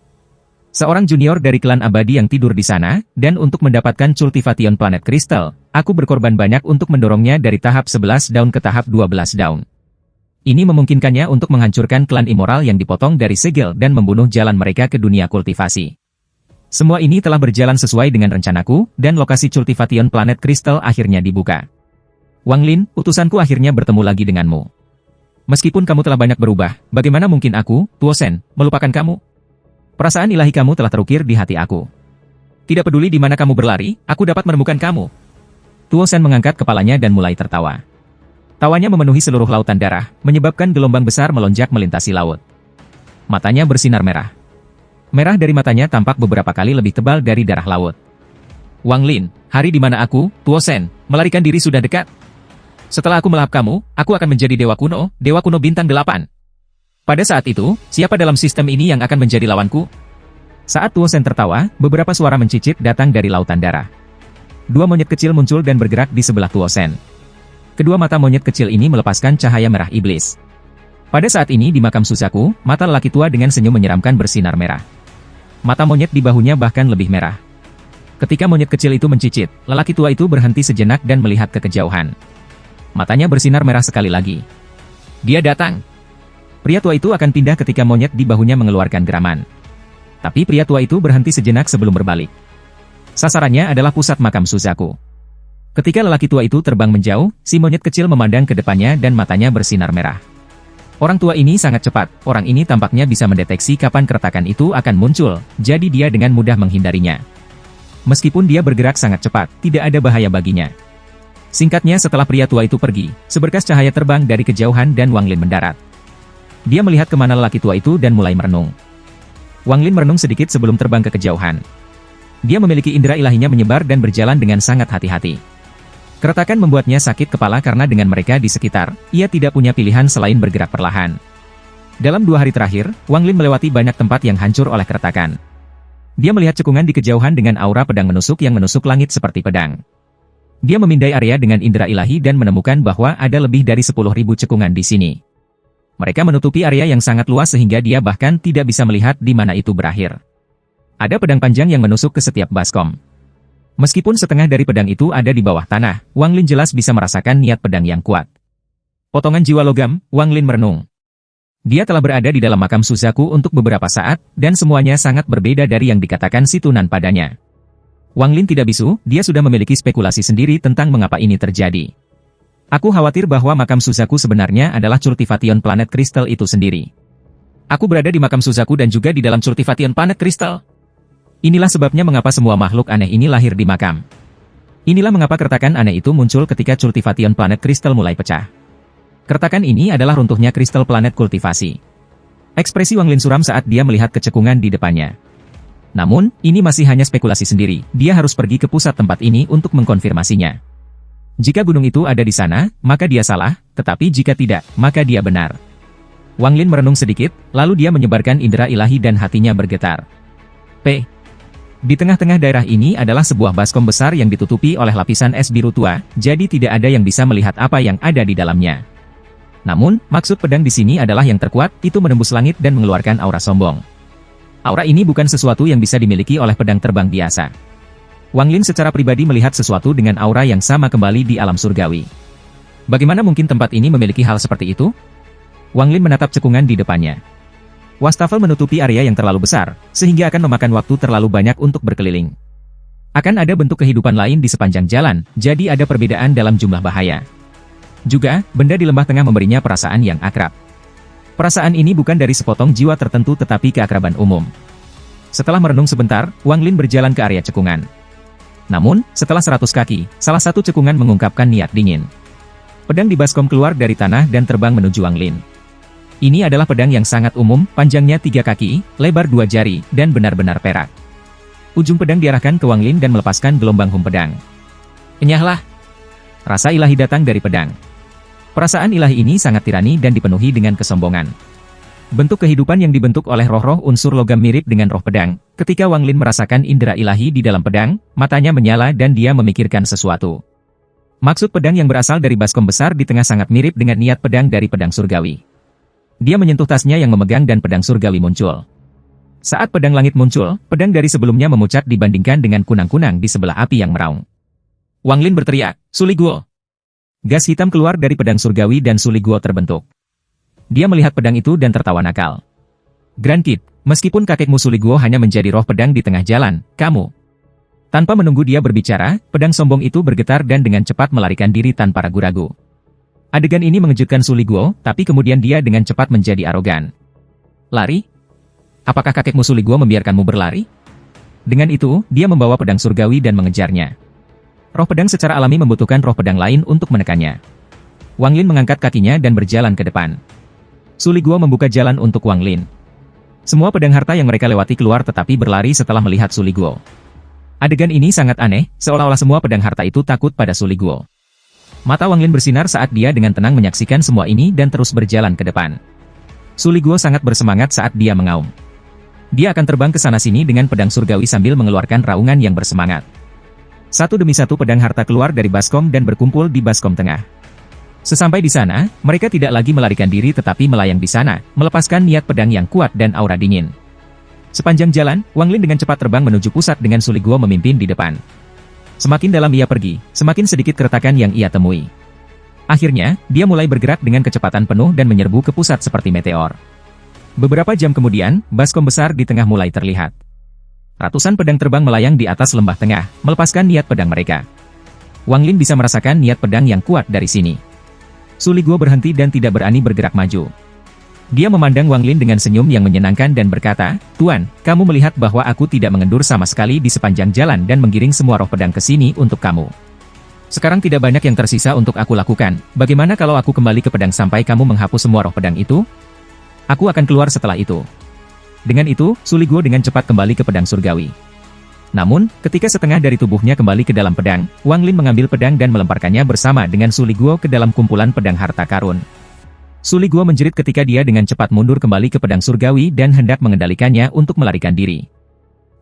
Seorang junior dari klan abadi yang tidur di sana, dan untuk mendapatkan cultivation planet crystal, aku berkorban banyak untuk mendorongnya dari tahap 11 daun ke tahap 12 daun. Ini memungkinkannya untuk menghancurkan klan immoral yang dipotong dari segel dan membunuh jalan mereka ke dunia kultivasi. Semua ini telah berjalan sesuai dengan rencanaku, dan lokasi cultivation planet crystal akhirnya dibuka. Wang Lin, utusanku akhirnya bertemu lagi denganmu. Meskipun kamu telah banyak berubah, bagaimana mungkin aku, Tuo Sen, melupakan kamu? Perasaan ilahi kamu telah terukir di hati aku. Tidak peduli di mana kamu berlari, aku dapat menemukan kamu. Tuo Sen mengangkat kepalanya dan mulai tertawa. Tawanya memenuhi seluruh lautan darah, menyebabkan gelombang besar melonjak melintasi laut. Matanya bersinar merah. Merah dari matanya tampak beberapa kali lebih tebal dari darah laut. Wang Lin, hari di mana aku, Tuo Shen, melarikan diri sudah dekat. Setelah aku melahap kamu, aku akan menjadi Dewa Kuno Bintang 8. Pada saat itu, siapa dalam sistem ini yang akan menjadi lawanku? Saat Tuo Shen tertawa, beberapa suara mencicit datang dari lautan darah. Dua monyet kecil muncul dan bergerak di sebelah Tuo Shen. Kedua mata monyet kecil ini melepaskan cahaya merah iblis. Pada saat ini di makam Suzaku, mata lelaki tua dengan senyum menyeramkan bersinar merah. Mata monyet di bahunya bahkan lebih merah. Ketika monyet kecil itu mencicit, lelaki tua itu berhenti sejenak dan melihat ke kejauhan. Matanya bersinar merah sekali lagi. Dia datang. Pria tua itu akan pindah ketika monyet di bahunya mengeluarkan geraman. Tapi pria tua itu berhenti sejenak sebelum berbalik. Sasarannya adalah pusat makam Suzaku. Ketika lelaki tua itu terbang menjauh, si monyet kecil memandang ke depannya dan matanya bersinar merah. Orang tua ini sangat cepat, orang ini tampaknya bisa mendeteksi kapan keretakan itu akan muncul, jadi dia dengan mudah menghindarinya. Meskipun dia bergerak sangat cepat, tidak ada bahaya baginya. Singkatnya setelah pria tua itu pergi, seberkas cahaya terbang dari kejauhan dan Wang Lin mendarat. Dia melihat kemana lelaki tua itu dan mulai merenung. Wang Lin merenung sedikit sebelum terbang ke kejauhan. Dia memiliki indera ilahinya menyebar dan berjalan dengan sangat hati-hati. Keretakan membuatnya sakit kepala karena dengan mereka di sekitar, ia tidak punya pilihan selain bergerak perlahan. Dalam 2 hari terakhir, Wang Lin melewati banyak tempat yang hancur oleh keretakan. Dia melihat cekungan di kejauhan dengan aura pedang menusuk yang menusuk langit seperti pedang. Dia memindai area dengan indera ilahi dan menemukan bahwa ada lebih dari 10.000 cekungan di sini. Mereka menutupi area yang sangat luas sehingga dia bahkan tidak bisa melihat di mana itu berakhir. Ada pedang panjang yang menusuk ke setiap baskom. Meskipun setengah dari pedang itu ada di bawah tanah, Wang Lin jelas bisa merasakan niat pedang yang kuat. Potongan jiwa logam, Wang Lin merenung. Dia telah berada di dalam makam Suzaku untuk beberapa saat, dan semuanya sangat berbeda dari yang dikatakan si Tunan padanya. Wang Lin tidak bisu, dia sudah memiliki spekulasi sendiri tentang mengapa ini terjadi. Aku khawatir bahwa makam Suzaku sebenarnya adalah cultivation planet kristal itu sendiri. Aku berada di makam Suzaku dan juga di dalam cultivation planet kristal. Inilah sebabnya mengapa semua makhluk aneh ini lahir di makam. Inilah mengapa keretakan aneh itu muncul ketika cultivation planet kristal mulai pecah. Keretakan ini adalah runtuhnya kristal planet kultivasi. Ekspresi Wang Lin suram saat dia melihat kecekungan di depannya. Namun, ini masih hanya spekulasi sendiri, dia harus pergi ke pusat tempat ini untuk mengkonfirmasinya. Jika gunung itu ada di sana, maka dia salah, tetapi jika tidak, maka dia benar. Wang Lin merenung sedikit, lalu dia menyebarkan indera ilahi dan hatinya bergetar. Di tengah-tengah daerah ini adalah sebuah baskom besar yang ditutupi oleh lapisan es biru tua, jadi tidak ada yang bisa melihat apa yang ada di dalamnya. Namun, maksud pedang di sini adalah yang terkuat, itu menembus langit dan mengeluarkan aura sombong. Aura ini bukan sesuatu yang bisa dimiliki oleh pedang terbang biasa. Wang Lin secara pribadi melihat sesuatu dengan aura yang sama kembali di alam surgawi. Bagaimana mungkin tempat ini memiliki hal seperti itu? Wang Lin menatap cekungan di depannya. Wastafel menutupi area yang terlalu besar, sehingga akan memakan waktu terlalu banyak untuk berkeliling. Akan ada bentuk kehidupan lain di sepanjang jalan, jadi ada perbedaan dalam jumlah bahaya. Juga, benda di lembah tengah memberinya perasaan yang akrab. Perasaan ini bukan dari sepotong jiwa tertentu tetapi keakraban umum. Setelah merenung sebentar, Wang Lin berjalan ke area cekungan. Namun, setelah 100 kaki, salah satu cekungan mengungkapkan niat dingin. Pedang di baskom keluar dari tanah dan terbang menuju Wang Lin. Ini adalah pedang yang sangat umum, panjangnya 3 kaki, lebar 2 jari, dan benar-benar perak. Ujung pedang diarahkan ke Wang Lin dan melepaskan gelombang hum pedang. Enyahlah! Rasa ilahi datang dari pedang. Perasaan ilahi ini sangat tirani dan dipenuhi dengan kesombongan. Bentuk kehidupan yang dibentuk oleh roh-roh unsur logam mirip dengan roh pedang. Ketika Wang Lin merasakan indera ilahi di dalam pedang, matanya menyala dan dia memikirkan sesuatu. Maksud pedang yang berasal dari baskom besar di tengah sangat mirip dengan niat pedang dari pedang surgawi. Dia menyentuh tasnya yang memegang dan pedang surgawi muncul. Saat pedang langit muncul, pedang dari sebelumnya memucat dibandingkan dengan kunang-kunang di sebelah api yang meraung. Wang Lin berteriak, "Suli Guo!" Gas hitam keluar dari pedang surgawi dan Suli Guo terbentuk. Dia melihat pedang itu dan tertawa nakal. Grand Kid, meskipun kakekmu Suli Guo hanya menjadi roh pedang di tengah jalan, kamu. Tanpa menunggu dia berbicara, pedang sombong itu bergetar dan dengan cepat melarikan diri tanpa ragu-ragu. Adegan ini mengejutkan Suli Guo, tapi kemudian dia dengan cepat menjadi arogan. Lari? Apakah kakekmu Suli Guo membiarkanmu berlari? Dengan itu, dia membawa pedang surgawi dan mengejarnya. Roh pedang secara alami membutuhkan roh pedang lain untuk menekannya. Wang Lin mengangkat kakinya dan berjalan ke depan. Su Liguo membuka jalan untuk Wang Lin. Semua pedang harta yang mereka lewati keluar tetapi berlari setelah melihat Su Liguo. Adegan ini sangat aneh, seolah-olah semua pedang harta itu takut pada Su Liguo. Mata Wang Lin bersinar saat dia dengan tenang menyaksikan semua ini dan terus berjalan ke depan. Su Liguo sangat bersemangat saat dia mengaum. Dia akan terbang ke sana-sini dengan pedang surgawi sambil mengeluarkan raungan yang bersemangat. Satu demi satu pedang harta keluar dari baskom dan berkumpul di baskom tengah. Sesampai di sana, mereka tidak lagi melarikan diri tetapi melayang di sana, melepaskan niat pedang yang kuat dan aura dingin. Sepanjang jalan, Wang Lin dengan cepat terbang menuju pusat dengan Su Liguo memimpin di depan. Semakin dalam ia pergi, semakin sedikit keretakan yang ia temui. Akhirnya, dia mulai bergerak dengan kecepatan penuh dan menyerbu ke pusat seperti meteor. Beberapa jam kemudian, baskom besar di tengah mulai terlihat. Ratusan pedang terbang melayang di atas lembah tengah, melepaskan niat pedang mereka. Wang Lin bisa merasakan niat pedang yang kuat dari sini. Su Liguo berhenti dan tidak berani bergerak maju. Dia memandang Wang Lin dengan senyum yang menyenangkan dan berkata, "Tuan, kamu melihat bahwa aku tidak mengendur sama sekali di sepanjang jalan dan menggiring semua roh pedang ke sini untuk kamu. Sekarang tidak banyak yang tersisa untuk aku lakukan. Bagaimana kalau aku kembali ke pedang sampai kamu menghapus semua roh pedang itu? Aku akan keluar setelah itu." Dengan itu, Su Liguo dengan cepat kembali ke pedang surgawi. Namun, ketika setengah dari tubuhnya kembali ke dalam pedang, Wang Lin mengambil pedang dan melemparkannya bersama dengan Su Liguo ke dalam kumpulan pedang harta karun. Su Liguo menjerit ketika dia dengan cepat mundur kembali ke pedang surgawi dan hendak mengendalikannya untuk melarikan diri.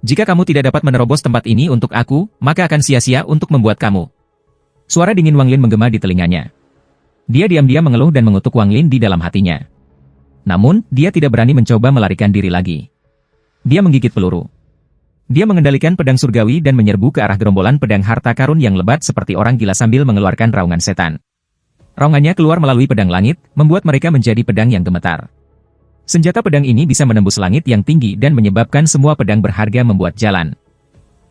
"Jika kamu tidak dapat menerobos tempat ini untuk aku, maka akan sia-sia untuk membuat kamu." Suara dingin Wang Lin menggema di telinganya. Dia diam-diam mengeluh dan mengutuk Wang Lin di dalam hatinya. Namun, dia tidak berani mencoba melarikan diri lagi. Dia menggigit peluru. Dia mengendalikan pedang surgawi dan menyerbu ke arah gerombolan pedang harta karun yang lebat seperti orang gila sambil mengeluarkan raungan setan. Raungannya keluar melalui pedang langit, membuat mereka menjadi pedang yang gemetar. Senjata pedang ini bisa menembus langit yang tinggi dan menyebabkan semua pedang berharga membuat jalan.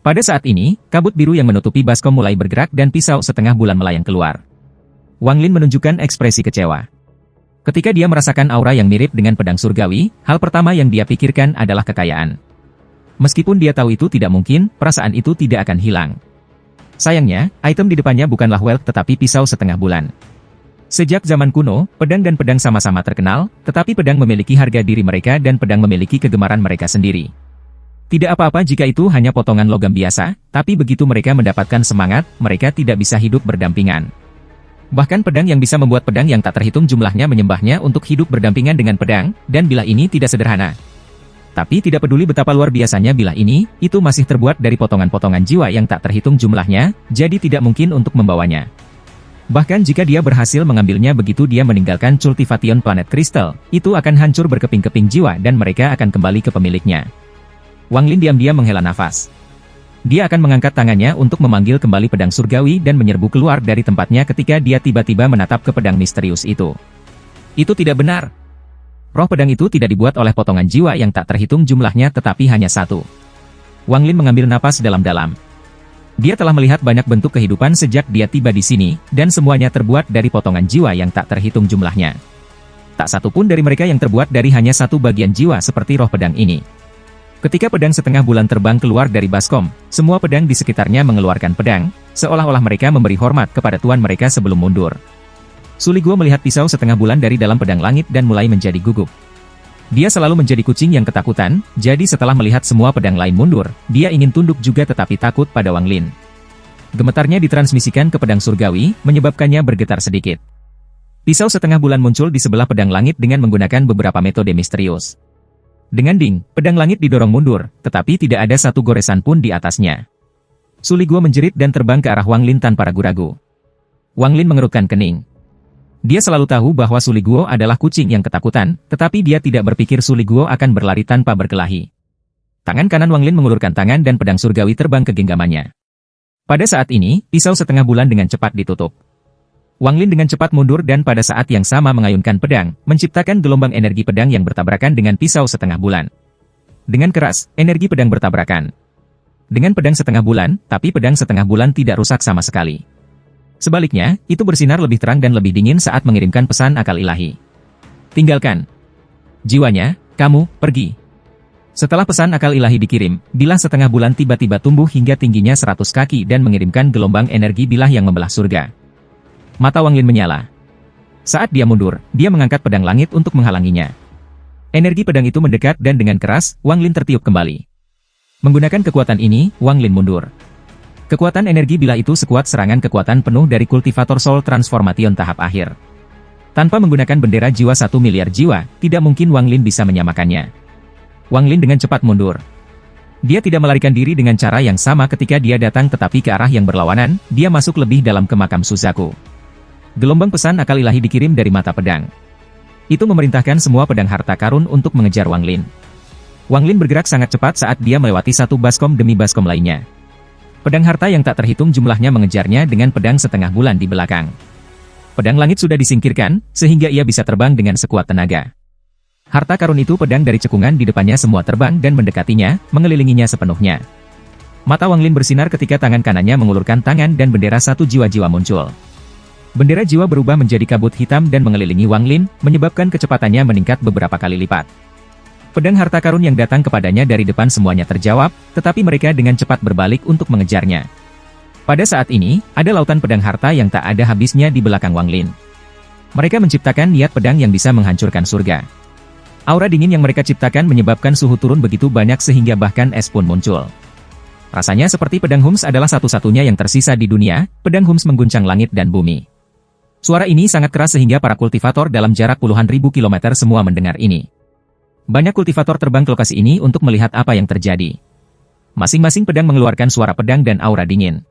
Pada saat ini, kabut biru yang menutupi baskom mulai bergerak dan pisau setengah bulan melayang keluar. Wang Lin menunjukkan ekspresi kecewa. Ketika dia merasakan aura yang mirip dengan pedang surgawi, hal pertama yang dia pikirkan adalah kekayaan. Meskipun dia tahu itu tidak mungkin, perasaan itu tidak akan hilang. Sayangnya, item di depannya bukanlah wealth tetapi pisau setengah bulan. Sejak zaman kuno, pedang dan pedang sama-sama terkenal, tetapi pedang memiliki harga diri mereka dan pedang memiliki kegemaran mereka sendiri. Tidak apa-apa jika itu hanya potongan logam biasa, tapi begitu mereka mendapatkan semangat, mereka tidak bisa hidup berdampingan. Bahkan pedang yang bisa membuat pedang yang tak terhitung jumlahnya menyembahnya untuk hidup berdampingan dengan pedang, dan bilah ini tidak sederhana. Tapi tidak peduli betapa luar biasanya bilah ini, itu masih terbuat dari potongan-potongan jiwa yang tak terhitung jumlahnya, jadi tidak mungkin untuk membawanya. Bahkan jika dia berhasil mengambilnya begitu dia meninggalkan cultivation planet kristal, itu akan hancur berkeping-keping jiwa dan mereka akan kembali ke pemiliknya. Wang Lin diam-diam menghela nafas. Dia akan mengangkat tangannya untuk memanggil kembali pedang surgawi dan menyerbu keluar dari tempatnya ketika dia tiba-tiba menatap ke pedang misterius itu. Itu tidak benar. Roh pedang itu tidak dibuat oleh potongan jiwa yang tak terhitung jumlahnya tetapi hanya satu. Wang Lin mengambil napas dalam-dalam. Dia telah melihat banyak bentuk kehidupan sejak dia tiba di sini, dan semuanya terbuat dari potongan jiwa yang tak terhitung jumlahnya. Tak satu pun dari mereka yang terbuat dari hanya satu bagian jiwa seperti roh pedang ini. Ketika pedang setengah bulan terbang keluar dari baskom, semua pedang di sekitarnya mengeluarkan pedang, seolah-olah mereka memberi hormat kepada tuan mereka sebelum mundur. Su Liguo melihat pisau setengah bulan dari dalam pedang langit dan mulai menjadi gugup. Dia selalu menjadi kucing yang ketakutan, jadi setelah melihat semua pedang lain mundur, dia ingin tunduk juga tetapi takut pada Wang Lin. Gemetarnya ditransmisikan ke pedang surgawi, menyebabkannya bergetar sedikit. Pisau setengah bulan muncul di sebelah pedang langit dengan menggunakan beberapa metode misterius. Dengan ding, pedang langit didorong mundur, tetapi tidak ada satu goresan pun di atasnya. Su Liguo menjerit dan terbang ke arah Wang Lin tanpa ragu-ragu. Wang Lin mengerutkan kening. Dia selalu tahu bahwa Su Liguo adalah kucing yang ketakutan, tetapi dia tidak berpikir Su Liguo akan berlari tanpa berkelahi. Tangan kanan Wang Lin mengulurkan tangan dan pedang surgawi terbang ke genggamannya. Pada saat ini, pisau setengah bulan dengan cepat ditutup. Wang Lin dengan cepat mundur dan pada saat yang sama mengayunkan pedang, menciptakan gelombang energi pedang yang bertabrakan dengan pisau setengah bulan. Dengan keras, energi pedang bertabrakan. Dengan pedang setengah bulan, tapi pedang setengah bulan tidak rusak sama sekali. Sebaliknya, itu bersinar lebih terang dan lebih dingin saat mengirimkan pesan akal ilahi. Tinggalkan jiwanya, kamu, pergi. Setelah pesan akal ilahi dikirim, bilah setengah bulan tiba-tiba tumbuh hingga tingginya 100 kaki dan mengirimkan gelombang energi bilah yang membelah surga. Mata Wang Lin menyala. Saat dia mundur, dia mengangkat pedang langit untuk menghalanginya. Energi pedang itu mendekat dan dengan keras, Wang Lin tertiup kembali. Menggunakan kekuatan ini, Wang Lin mundur. Kekuatan energi bilah itu sekuat serangan kekuatan penuh dari kultivator Soul Transformation tahap akhir. Tanpa menggunakan bendera jiwa 1 miliar jiwa, tidak mungkin Wang Lin bisa menyamakannya. Wang Lin dengan cepat mundur. Dia tidak melarikan diri dengan cara yang sama ketika dia datang tetapi ke arah yang berlawanan, dia masuk lebih dalam ke makam Suzaku. Gelombang pesan akal ilahi dikirim dari mata pedang. Itu memerintahkan semua pedang harta karun untuk mengejar Wang Lin. Wang Lin bergerak sangat cepat saat dia melewati satu baskom demi baskom lainnya. Pedang harta yang tak terhitung jumlahnya mengejarnya dengan pedang setengah bulan di belakang. Pedang langit sudah disingkirkan, sehingga ia bisa terbang dengan sekuat tenaga. Harta karun itu pedang dari cekungan di depannya semua terbang dan mendekatinya, mengelilinginya sepenuhnya. Mata Wang Lin bersinar ketika tangan kanannya mengulurkan tangan dan bendera satu jiwa-jiwa muncul. Bendera jiwa berubah menjadi kabut hitam dan mengelilingi Wang Lin, menyebabkan kecepatannya meningkat beberapa kali lipat. Pedang harta karun yang datang kepadanya dari depan semuanya terjawab, tetapi mereka dengan cepat berbalik untuk mengejarnya. Pada saat ini, ada lautan pedang harta yang tak ada habisnya di belakang Wang Lin. Mereka menciptakan niat pedang yang bisa menghancurkan surga. Aura dingin yang mereka ciptakan menyebabkan suhu turun begitu banyak sehingga bahkan es pun muncul. Rasanya seperti pedang Hums adalah satu-satunya yang tersisa di dunia, pedang Hums mengguncang langit dan bumi. Suara ini sangat keras sehingga para kultivator dalam jarak puluhan ribu kilometer semua mendengar ini. Banyak kultivator terbang ke lokasi ini untuk melihat apa yang terjadi. Masing-masing pedang mengeluarkan suara pedang dan aura dingin.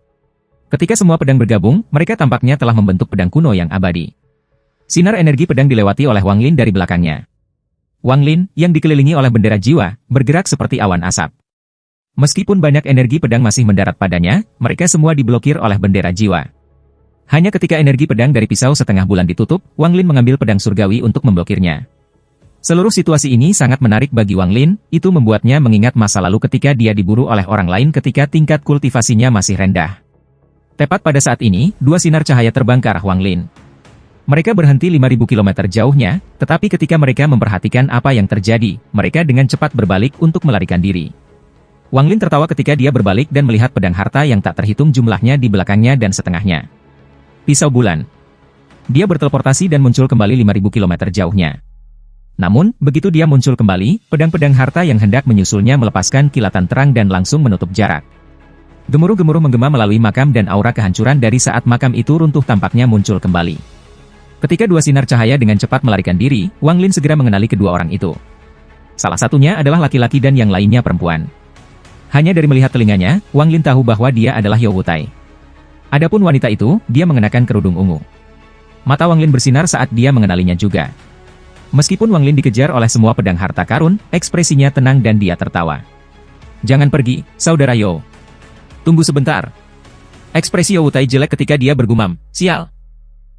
Ketika semua pedang bergabung, mereka tampaknya telah membentuk pedang kuno yang abadi. Sinar energi pedang dilewati oleh Wang Lin dari belakangnya. Wang Lin, yang dikelilingi oleh bendera jiwa, bergerak seperti awan asap. Meskipun banyak energi pedang masih mendarat padanya, mereka semua diblokir oleh bendera jiwa. Hanya ketika energi pedang dari pisau setengah bulan ditutup, Wang Lin mengambil pedang surgawi untuk memblokirnya. Seluruh situasi ini sangat menarik bagi Wang Lin, itu membuatnya mengingat masa lalu ketika dia diburu oleh orang lain ketika tingkat kultivasinya masih rendah. Tepat pada saat ini, dua sinar cahaya terbang ke arah Wang Lin. Mereka berhenti 5.000 km jauhnya, tetapi ketika mereka memperhatikan apa yang terjadi, mereka dengan cepat berbalik untuk melarikan diri. Wang Lin tertawa ketika dia berbalik dan melihat pedang harta yang tak terhitung jumlahnya di belakangnya dan setengahnya. Pisau bulan. Dia berteleportasi dan muncul kembali 5.000 km jauhnya. Namun, begitu dia muncul kembali, pedang-pedang harta yang hendak menyusulnya melepaskan kilatan terang dan langsung menutup jarak. Gemuruh-gemuruh menggema melalui makam dan aura kehancuran dari saat makam itu runtuh tampaknya muncul kembali. Ketika dua sinar cahaya dengan cepat melarikan diri, Wang Lin segera mengenali kedua orang itu. Salah satunya adalah laki-laki dan yang lainnya perempuan. Hanya dari melihat telinganya, Wang Lin tahu bahwa dia adalah Yao Wutai. Adapun wanita itu, dia mengenakan kerudung ungu. Mata Wang Lin bersinar saat dia mengenalinya juga. Meskipun Wang Lin dikejar oleh semua pedang harta karun, ekspresinya tenang dan dia tertawa. Jangan pergi, saudara Yao. Tunggu sebentar. Ekspresi Yao Wutai jelek ketika dia bergumam, sial.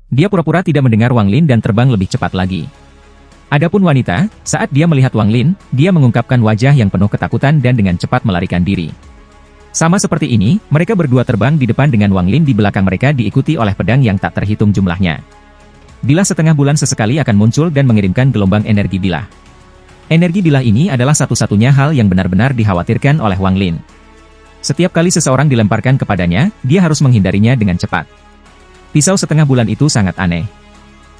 Dia pura-pura tidak mendengar Wang Lin dan terbang lebih cepat lagi. Adapun wanita, saat dia melihat Wang Lin, dia mengungkapkan wajah yang penuh ketakutan dan dengan cepat melarikan diri. Sama seperti ini, mereka berdua terbang di depan dengan Wang Lin di belakang mereka diikuti oleh pedang yang tak terhitung jumlahnya. Bilah setengah bulan sesekali akan muncul dan mengirimkan gelombang energi bilah. Energi bilah ini adalah satu-satunya hal yang benar-benar dikhawatirkan oleh Wang Lin. Setiap kali seseorang dilemparkan kepadanya, dia harus menghindarinya dengan cepat. Pisau setengah bulan itu sangat aneh.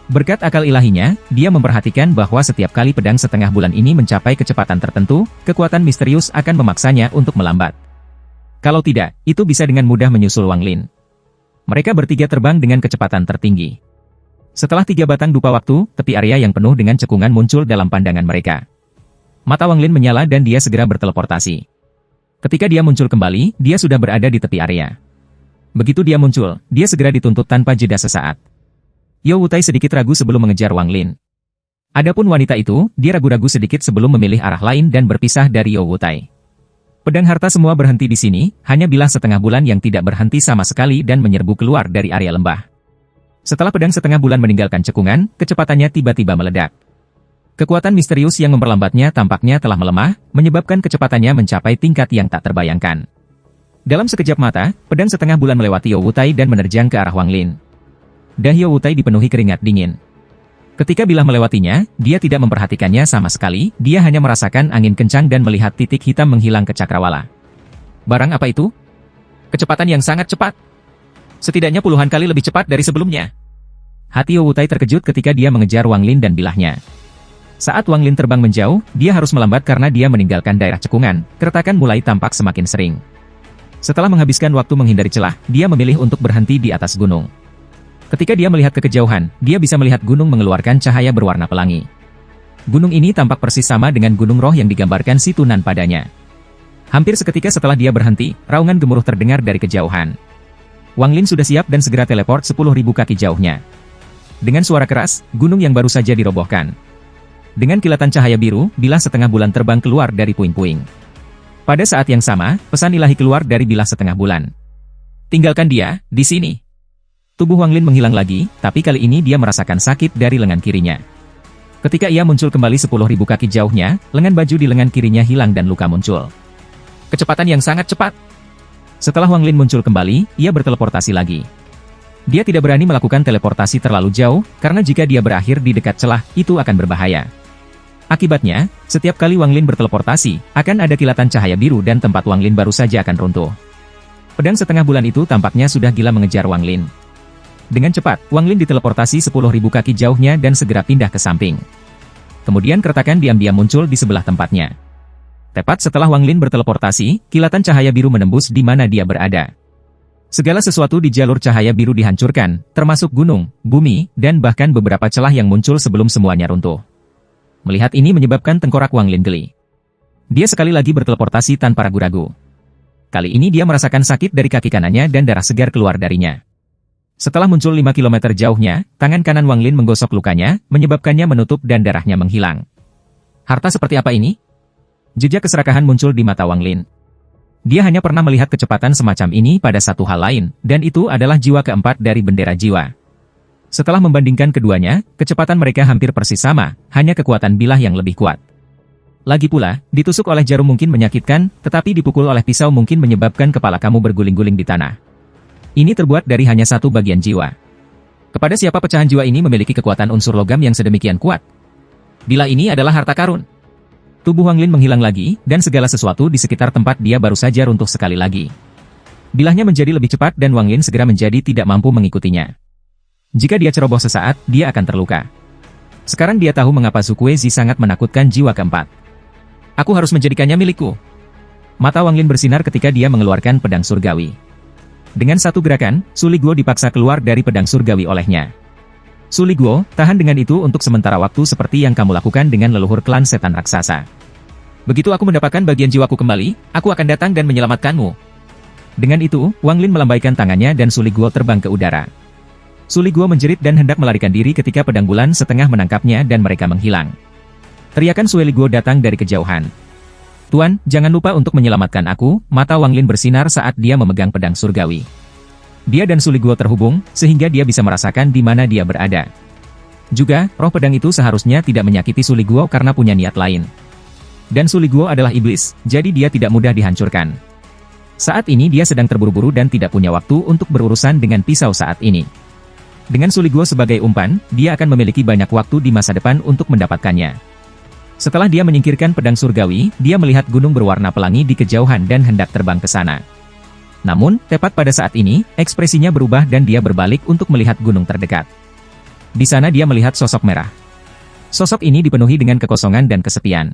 Berkat akal ilahinya, dia memperhatikan bahwa setiap kali pedang setengah bulan ini mencapai kecepatan tertentu, kekuatan misterius akan memaksanya untuk melambat. Kalau tidak, itu bisa dengan mudah menyusul Wang Lin. Mereka bertiga terbang dengan kecepatan tertinggi. Setelah 3 batang dupa waktu, tepi area yang penuh dengan cekungan muncul dalam pandangan mereka. Mata Wang Lin menyala dan dia segera berteleportasi. Ketika dia muncul kembali, dia sudah berada di tepi area. Begitu dia muncul, dia segera dituntut tanpa jeda sesaat. Yao Wutai sedikit ragu sebelum mengejar Wang Lin. Adapun wanita itu, dia ragu-ragu sedikit sebelum memilih arah lain dan berpisah dari Yao Wutai. Pedang harta semua berhenti di sini, hanya bilah setengah bulan yang tidak berhenti sama sekali dan menyerbu keluar dari area lembah. Setelah pedang setengah bulan meninggalkan cekungan, kecepatannya tiba-tiba meledak. Kekuatan misterius yang memperlambatnya tampaknya telah melemah, menyebabkan kecepatannya mencapai tingkat yang tak terbayangkan. Dalam sekejap mata, pedang setengah bulan melewati Yao Wutai dan menerjang ke arah Wang Lin. Dahi Yao Wutai dipenuhi keringat dingin. Ketika bilah melewatinya, dia tidak memperhatikannya sama sekali, dia hanya merasakan angin kencang dan melihat titik hitam menghilang ke cakrawala. Barang apa itu? Kecepatan yang sangat cepat. Setidaknya puluhan kali lebih cepat dari sebelumnya. Hati Wutai terkejut ketika dia mengejar Wang Lin dan bilahnya. Saat Wang Lin terbang menjauh, dia harus melambat karena dia meninggalkan daerah cekungan. Keretakan mulai tampak semakin sering. Setelah menghabiskan waktu menghindari celah, dia memilih untuk berhenti di atas gunung. Ketika dia melihat ke kejauhan, dia bisa melihat gunung mengeluarkan cahaya berwarna pelangi. Gunung ini tampak persis sama dengan gunung roh yang digambarkan si Tunan padanya. Hampir seketika setelah dia berhenti, raungan gemuruh terdengar dari kejauhan. Wang Lin sudah siap dan segera teleport 10.000 kaki jauhnya. Dengan suara keras, gunung yang baru saja dirobohkan. Dengan kilatan cahaya biru, bilah setengah bulan terbang keluar dari puing-puing. Pada saat yang sama, pesan ilahi keluar dari bilah setengah bulan. Tinggalkan dia, di sini. Tubuh Wang Lin menghilang lagi, tapi kali ini dia merasakan sakit dari lengan kirinya. Ketika ia muncul kembali 10.000 kaki jauhnya, lengan baju di lengan kirinya hilang dan luka muncul. Kecepatan yang sangat cepat. Setelah Wang Lin muncul kembali, ia berteleportasi lagi. Dia tidak berani melakukan teleportasi terlalu jauh, karena jika dia berakhir di dekat celah, itu akan berbahaya. Akibatnya, setiap kali Wang Lin berteleportasi, akan ada kilatan cahaya biru dan tempat Wang Lin baru saja akan runtuh. Pedang setengah bulan itu tampaknya sudah gila mengejar Wang Lin. Dengan cepat, Wang Lin diteleportasi 10.000 kaki jauhnya dan segera pindah ke samping. Kemudian keretakan diam-diam muncul di sebelah tempatnya. Tepat setelah Wang Lin berteleportasi, kilatan cahaya biru menembus di mana dia berada. Segala sesuatu di jalur cahaya biru dihancurkan, termasuk gunung, bumi, dan bahkan beberapa celah yang muncul sebelum semuanya runtuh. Melihat ini menyebabkan tengkorak Wang Lin geli. Dia sekali lagi berteleportasi tanpa ragu-ragu. Kali ini dia merasakan sakit dari kaki kanannya dan darah segar keluar darinya. Setelah muncul 5 km jauhnya, tangan kanan Wang Lin menggosok lukanya, menyebabkannya menutup dan darahnya menghilang. Harta seperti apa ini? Jejak keserakahan muncul di mata Wang Lin. Dia hanya pernah melihat kecepatan semacam ini pada satu hal lain, dan itu adalah jiwa keempat dari bendera jiwa. Setelah membandingkan keduanya, kecepatan mereka hampir persis sama, hanya kekuatan bilah yang lebih kuat. Lagi pula, ditusuk oleh jarum mungkin menyakitkan, tetapi dipukul oleh pisau mungkin menyebabkan kepala kamu berguling-guling di tanah. Ini terbuat dari hanya satu bagian jiwa. Kepada siapa pecahan jiwa ini memiliki kekuatan unsur logam yang sedemikian kuat? Bilah ini adalah harta karun. Tubuh Wang Lin menghilang lagi, dan segala sesuatu di sekitar tempat dia baru saja runtuh sekali lagi. Bilahnya menjadi lebih cepat dan Wang Lin segera menjadi tidak mampu mengikutinya. Jika dia ceroboh sesaat, dia akan terluka. Sekarang dia tahu mengapa Zhu Kuezi sangat menakutkan jiwa keempat. Aku harus menjadikannya milikku. Mata Wang Lin bersinar ketika dia mengeluarkan pedang surgawi. Dengan satu gerakan, Su Liguo dipaksa keluar dari pedang surgawi olehnya. Su Liguo, tahan dengan itu untuk sementara waktu seperti yang kamu lakukan dengan leluhur klan setan raksasa. Begitu aku mendapatkan bagian jiwaku kembali, aku akan datang dan menyelamatkanmu. Dengan itu, Wang Lin melambaikan tangannya dan Su Liguo terbang ke udara. Su Liguo menjerit dan hendak melarikan diri ketika pedang bulan setengah menangkapnya dan mereka menghilang. Teriakan Su Liguo datang dari kejauhan. Tuan, jangan lupa untuk menyelamatkan aku, mata Wang Lin bersinar saat dia memegang pedang surgawi. Dia dan Su Liguo terhubung, sehingga dia bisa merasakan di mana dia berada. Juga, roh pedang itu seharusnya tidak menyakiti Su Liguo karena punya niat lain. Dan Su Liguo adalah iblis, jadi dia tidak mudah dihancurkan. Saat ini dia sedang terburu-buru dan tidak punya waktu untuk berurusan dengan pisau saat ini. Dengan Su Liguo sebagai umpan, dia akan memiliki banyak waktu di masa depan untuk mendapatkannya. Setelah dia menyingkirkan pedang surgawi, dia melihat gunung berwarna pelangi di kejauhan dan hendak terbang ke sana. Namun, tepat pada saat ini, ekspresinya berubah dan dia berbalik untuk melihat gunung terdekat. Di sana dia melihat sosok merah. Sosok ini dipenuhi dengan kekosongan dan kesepian.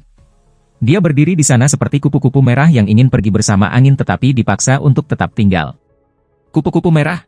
Dia berdiri di sana seperti kupu-kupu merah yang ingin pergi bersama angin tetapi dipaksa untuk tetap tinggal. Kupu-kupu merah.